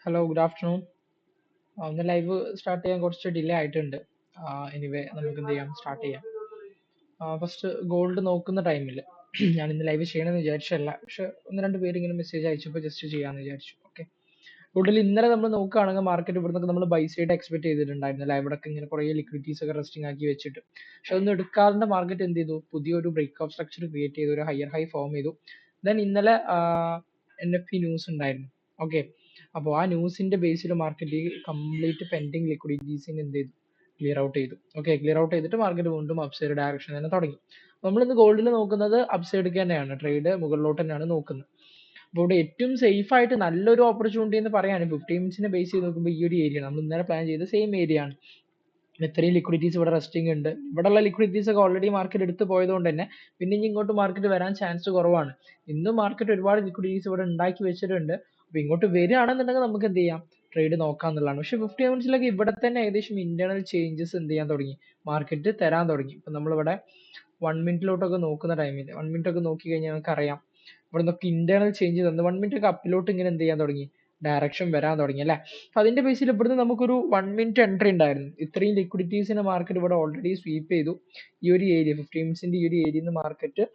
Hello good afternoon. ഒന്ന് live start ചെയ്യാൻ കുറച്ച് ഡിലേ ആയിട്ടുണ്ട്. എനിവേ നമുക്ക് എന്ത് ചെയ്യാം, സ്റ്റാർട്ട് ചെയ്യാം. ഫസ്റ്റ് ഗോൾഡ് നോക്കുന്ന ടൈമിൽ ഞാൻ ഇന്ന് ലൈവ് ചെയ്യണമെന്ന് വിചാരിച്ചല്ല, പക്ഷെ ഒന്ന് രണ്ട് പേര് ഇങ്ങനെ മെസ്സേജ് അയച്ചപ്പോൾ ജസ്റ്റ് ചെയ്യാമെന്ന് വിചാരിച്ചു. ഓക്കെ. ഗോൾഡിൽ ഇന്നലെ നമ്മൾ നോക്കുകയാണെങ്കിൽ മാർക്കറ്റ് ഇവിടുന്നൊക്കെ നമ്മൾ ബൈ സൈഡ് എക്സ്പെക്ട് ചെയ്തിട്ടുണ്ടായിരുന്നില്ല. ഇവിടെയൊക്കെ ഇങ്ങനെ കുറേ ലിക്വിഡിറ്റീസ് ഒക്കെ റെസ്റ്റിംഗ് ആക്കി വെച്ചിട്ട്, പക്ഷെ അതൊന്നും എടുക്കാതെ മാർക്കറ്റ് എന്ത് ചെയ്തു, പുതിയൊരു ബ്രേക്ക് ഓഫ് സ്ട്രക്ചർ ക്രിയേറ്റ് ചെയ്തു, ഒരു ഹയർ ഹൈ ഫോം ചെയ്തു. ദെൻ ഇന്നലെ NFP ന്യൂസ് ഉണ്ടായിരുന്നു. ഓക്കെ. അപ്പോൾ ആ ന്യൂസിന്റെ ബേസിൽ മാർക്കറ്റ് കംപ്ലീറ്റ് പെൻഡിങ് ലിക്വിഡിറ്റീസിന് എന്ത് ചെയ്തു, ക്ലിയർ ഔട്ട് ചെയ്തു. ഓക്കെ. ക്ലിയർ ഔട്ട് ചെയ്തിട്ട് മാർക്കറ്റ് വീണ്ടും അപ്സൈഡ് ഡയറക്ഷൻ തന്നെ തുടങ്ങി. നമ്മൾ ഇന്ന് ഗോൾഡിൽ നോക്കുന്നത് അപ്സൈഡ് തന്നെയാണ്, ട്രേഡ് മുകളിലോട്ട് തന്നെയാണ് നോക്കുന്നത്. അപ്പോൾ ഇവിടെ ഏറ്റവും സേഫ് ആയിട്ട് നല്ലൊരു ഓപ്പർച്യൂണിറ്റി എന്ന് പറയുകയാണ് 15 മിനിറ്റ്സിനെ ബേസ് ചെയ്ത് നോക്കുമ്പോൾ ഈ ഒരു ഏരിയ നമ്മൾ ഇന്നലെ പ്ലാൻ ചെയ്ത സെയിം ഏരിയ ആണ്. ഇത്രയും ലിക്വിഡിറ്റീസ് ഇവിടെ റെസ്റ്റിംഗ് ഉണ്ട്. ഇവിടെയുള്ള ലിക്വിഡിറ്റീസ് ഒക്കെ ഓൾറെഡി മാർക്കറ്റ് എടുത്ത് പോയതുകൊണ്ട് തന്നെ പിന്നെ ഇനി ഇങ്ങോട്ട് മാർക്കറ്റ് വരാൻ ചാൻസ് കുറവാണ്. ഇന്നും മാർക്കറ്റ് ഒരുപാട് ലിക്വിഡിറ്റീസ് ഇവിടെ ഉണ്ടാക്കി വെച്ചിട്ടുണ്ട്. അപ്പൊ ഇങ്ങോട്ട് വരികയാണെന്നുണ്ടെങ്കിൽ നമുക്ക് എന്ത് ചെയ്യാം, ട്രേഡ് നോക്കാം എന്നുള്ളതാണ്. പക്ഷെ 15 മിനിറ്റ്സിലൊക്കെ ഇവിടെ തന്നെ ഏകദേശം ഇന്റേണൽ ചേഞ്ചസ് എന്ത് ചെയ്യാൻ തുടങ്ങി, മാർക്കറ്റ് തരാൻ തുടങ്ങി. ഇപ്പൊ നമ്മളിവിടെ 1 മിനിറ്റിലോട്ടൊക്കെ നോക്കുന്ന ടൈമിൽ 1 മിനിറ്റ് ഒക്കെ നോക്കി കഴിഞ്ഞാൽ നമുക്ക് അറിയാം ഇവിടെ നിന്നൊക്കെ ഇന്റേണൽ ചേഞ്ച് തന്നു 1 മിനിറ്റ് ഒക്കെ അപ്പിലോട്ട് ഇങ്ങനെ എന്ത് ചെയ്യാൻ തുടങ്ങി, ഡയറക്ഷൻ വരാൻ തുടങ്ങി അല്ലെ. അപ്പൊ അതിന്റെ ബേസിൽ ഇവിടുന്ന് നമുക്കൊരു 1 മിനിറ്റ് എൻട്രി ഉണ്ടായിരുന്നു. ഇത്രയും ലിക്വിഡിറ്റീസിനെ മാർക്കറ്റ് ഇവിടെ ഓൾറെഡി സ്വീപ്പ് ചെയ്തു. ഈ ഒരു ഏരിയ 15 മിനിറ്റ്സിന്റെ ഈ ഒരു ഏരിയയിൽ നിന്ന് മാർക്കറ്റ്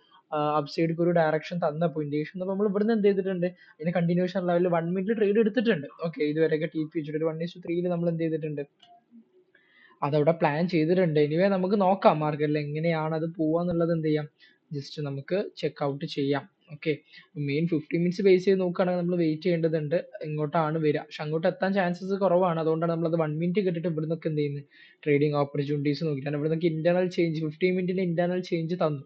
അപ്സൈഡിക്ക് ഒരു ഡയറക്ഷൻ തന്നപ്പോൾ ഇൻഡിക്കേഷൻ തന്നപ്പോൾ നമ്മൾ ഇവിടുന്ന് എന്ത് ചെയ്തിട്ടുണ്ട്, അതിന് കണ്ടിന്യൂഷൻ ലെവലിൽ 1 മിനിറ്റ് ട്രേഡ് എടുത്തിട്ടുണ്ട്. ഓക്കെ. ഇതുവരെയൊക്കെ TP വെച്ചിട്ട് ഒരു 1:3 നമ്മൾ എന്ത് ചെയ്തിട്ടുണ്ട്, അതവിടെ പ്ലാൻ ചെയ്തിട്ടുണ്ട്. എനിവേ നമുക്ക് നോക്കാം മാർക്കറ്റിൽ എങ്ങനെയാണ് അത് പോവാന്നുള്ളത് എന്ത് ചെയ്യാം, ജസ്റ്റ് നമുക്ക് ചെക്ക് ഔട്ട് ചെയ്യാം. ഓക്കെ. മെയിൻ 15 മിനിറ്റ്സ് ബേസ് ചെയ്ത് നോക്കുകയാണെങ്കിൽ നമ്മൾ വെയിറ്റ് ചെയ്യേണ്ടതുണ്ട്. ഇങ്ങോട്ടാണ് വരിക, പക്ഷെ അങ്ങോട്ട് എത്താൻ ചാൻസസ് കുറവാണ്. അതുകൊണ്ടാണ് നമ്മളത് 1 മിനിറ്റ് കിട്ടിയിട്ട് ഇവിടുന്നൊക്കെ എന്ത് ചെയ്യുന്നത്, ട്രേഡിംഗ് ഓപ്പർച്യൂണിറ്റീസ് നോക്കിയിട്ടാണ്. ഇവിടുന്നൊക്കെ ഇന്റർണൽ ചേഞ്ച് 15 മിനിറ്റിന്റെ ഇന്റർണൽ ചേഞ്ച് തന്നു.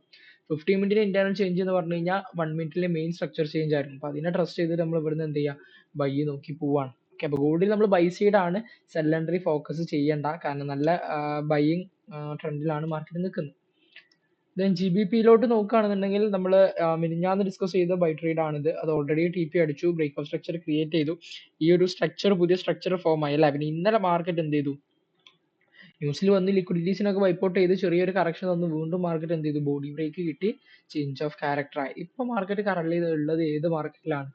15 മിനിറ്റിന്റെ ഇന്റർണൽ ചേഞ്ച് എന്ന് പറഞ്ഞു കഴിഞ്ഞാൽ 1 മിനിറ്റിലെ മെയിൻ സ്ട്രക്ചർ ചേഞ്ച് ആയിരുന്നു. അപ്പൊ അതിനെ ട്രസ്റ്റ് ചെയ്തിട്ട് നമ്മൾ ഇവിടുന്ന് എന്ത് ചെയ്യുക, ബൈ നോക്കി പോവാണ്. ഓക്കെ. അപ്പൊ ഗോൾഡിൽ നമ്മൾ ബൈ സൈഡ് ആണ്, സെൽ എൻട്രി ഫോക്കസ് ചെയ്യണ്ട, കാരണം നല്ല ബൈയിങ് ട്രെൻഡിലാണ് മാർക്കറ്റ് നിൽക്കുന്നത്. ദെൻ GBPയിലോട്ട് നോക്കുകയാണെന്നുണ്ടെങ്കിൽ നമ്മൾ മിനിഞ്ഞാന്ന് ഡിസ്കസ് ചെയ്ത ബൈ ട്രേഡ് ആണിത്. അത് ഓൾറെഡി TP അടിച്ചു, ബ്രേക്ക് ഓഫ് സ്ട്രക്ചർ ക്രിയേറ്റ് ചെയ്തു. ഈ ഒരു സ്ട്രക്ചർ പുതിയ സ്ട്രക്ചർ ഫോം ആയി അല്ലേ. പിന്നെ ഇന്നലെ മാർക്കറ്റ് എന്ത് ചെയ്തു, ന്യൂസിൽ വന്ന് ലിക്വിഡിറ്റീസിനൊക്കെ വൈപ്പ് ചെയ്ത് ചെറിയൊരു കറക്ഷൻ തന്നു. വീണ്ടും മാർക്കറ്റ് എന്ത് ചെയ്തു, ബോഡി ബ്രേക്ക് കിട്ടി, ചേഞ്ച് ഓഫ് ക്യാരക്ടർ ആയി. ഇപ്പൊ മാർക്കറ്റ് കറന്റ് ഉള്ളത് ഏത് മാർക്കറ്റിലാണ്,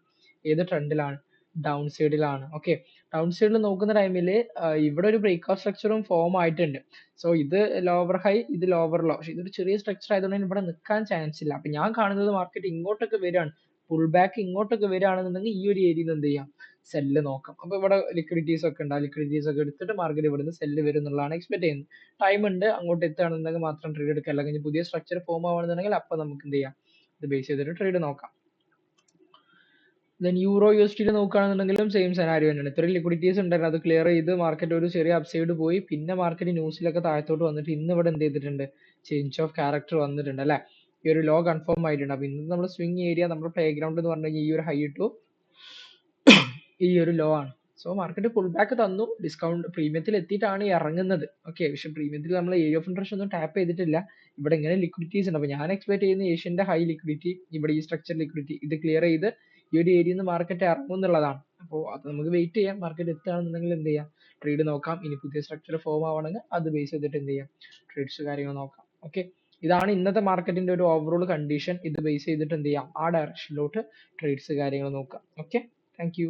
ഏത് ട്രെൻഡിലാണ്, ഡൗൺ സൈഡിലാണ്. ഓക്കെ. ഡൗൺ സൈഡിൽ നോക്കുന്ന ടൈമിൽ ഇവിടെ ഒരു ബ്രേക്ക് ഓഫ് സ്ട്രക്ചറും ഫോം ആയിട്ടുണ്ട്. സോ ഇത് ലോവർ ഹൈ, ഇത് ലോവർ ലോ, പക്ഷെ ഇതൊരു ചെറിയ സ്ട്രക്ചർ ആയതുകൊണ്ട് ഇവിടെ നിൽക്കാൻ ചാൻസ് ഇല്ല. അപ്പൊ ഞാൻ കാണുന്നത് മാർക്കറ്റ് ഇങ്ങോട്ടൊക്കെ വരികയാണ്, പുൾ ബാക്ക് ഇങ്ങോട്ടൊക്കെ വരികയാണെന്നുണ്ടെങ്കിൽ ഈ ഒരു ഏരിയയിൽ എന്ത് ചെയ്യാം, സെല്ല് നോക്കാം. അപ്പൊ ഇവിടെ ലിക്വിഡിറ്റീസ് ഒക്കെ ഉണ്ട്, ആ ലിക്വിഡിറ്റീസ് ഒക്കെ എടുത്തിട്ട് മാർക്കറ്റ് ഇവിടുന്ന് സെല്ല് വരും എന്നുള്ളതാണ് എക്സ്പെക്ട് ചെയ്യുന്നത്. ടൈം ഉണ്ട്, അങ്ങോട്ട് എത്തുകയാണെന്നുണ്ടെങ്കിൽ മാത്രം ട്രേഡ് എടുക്കുക, അല്ലെങ്കിൽ പുതിയ സ്ട്രക്ചർ ഫോം ആവുകയാണെന്നുണ്ടെങ്കിൽ അപ്പൊ നമുക്ക് എന്ത് ചെയ്യാം, ഇത് ബേസ് ചെയ്തിട്ട് ട്രേഡ് നോക്കാം. ദെൻ USD നോക്കുകയാണെന്നുണ്ടെങ്കിലും സെയിം സെനാരിയോ തന്നെയാണ്. ഇത്രയും ലിക്വിഡിറ്റീസ് ഉണ്ടായിരുന്നു, അത് ക്ലിയർ ചെയ്ത് മാർക്കറ്റ് ഒരു ചെറിയ അപ്സൈഡ് പോയി. പിന്നെ മാർക്കറ്റ് ന്യൂസിലൊക്കെ താഴത്തോട്ട് വന്നിട്ട് ഇന്ന് ഇവിടെ എന്ത് ചെയ്തിട്ടുണ്ട്, ചേഞ്ച് ഓഫ് ക്യാരക്ടർ വന്നിട്ടുണ്ട് അല്ലെ. ഈ ഒരു ലോ കൺഫേം ആയിട്ടുണ്ട്. അപ്പൊ ഇന്ന് നമ്മുടെ സ്വിംഗ് ഏരിയ, നമ്മുടെ പ്ലേ ഗ്രൗണ്ട് എന്ന് പറഞ്ഞു കഴിഞ്ഞാൽ ഈ ഒരു ഹൈ ടു ഈ ഒരു ലോ ആണ്. സോ മാർക്കറ്റ് പുൾ ബാക്ക് തന്നു, ഡിസ്കൗണ്ട് പ്രീമിയത്തിൽ എത്തിയിട്ടാണ് ഇറങ്ങുന്നത്. ഓക്കെ. പക്ഷെ പ്രീമിയത്തിൽ നമ്മൾ ഏരിയ ഓഫ് ഇൻട്രസ്റ്റ് ഒന്നും ടാപ്പ് ചെയ്തിട്ടില്ല. ഇവിടെ ഇങ്ങനെ ലിക്വിഡിറ്റീസ് ഉണ്ട്. അപ്പൊ ഞാൻ എക്സ്പെക്ട് ചെയ്യുന്ന ഏഷ്യന്റെ ഹൈ ലിക്വിഡിറ്റി, ഇവിടെ ഈ സ്ട്രക്ചർ ലിക്വിഡിറ്റി ഇത് ക്ലിയർ ചെയ്ത് ഈ ഒരു ഏരിയയിൽ നിന്ന് മാർക്കറ്റ് ഇറങ്ങും എന്നുള്ളതാണ്. അപ്പോൾ അത് നമുക്ക് വെയിറ്റ് ചെയ്യാം. മാർക്കറ്റ് എത്തുകയാണെന്നുണ്ടെങ്കിൽ എന്ത് ചെയ്യാം, ട്രേഡ് നോക്കാം. ഇനി പുതിയ സ്ട്രക്ചർ ഫോം ആവണമെങ്കിൽ അത് ബേസ് ചെയ്തിട്ട് എന്ത് ചെയ്യാം, ട്രേഡ്സ് കാര്യങ്ങൾ നോക്കാം. ഓക്കെ. ഇതാണ് ഇന്നത്തെ മാർക്കറ്റിന്റെ ഒരു ഓവറോൾ കണ്ടീഷൻ. ഇത് ബേസ് ചെയ്തിട്ട് എന്ത് ചെയ്യാം, ആ ഡയറക്ഷനിലോട്ട് ട്രേഡ്സ് കാര്യങ്ങൾ നോക്കാം. ഓക്കെ. Thank you.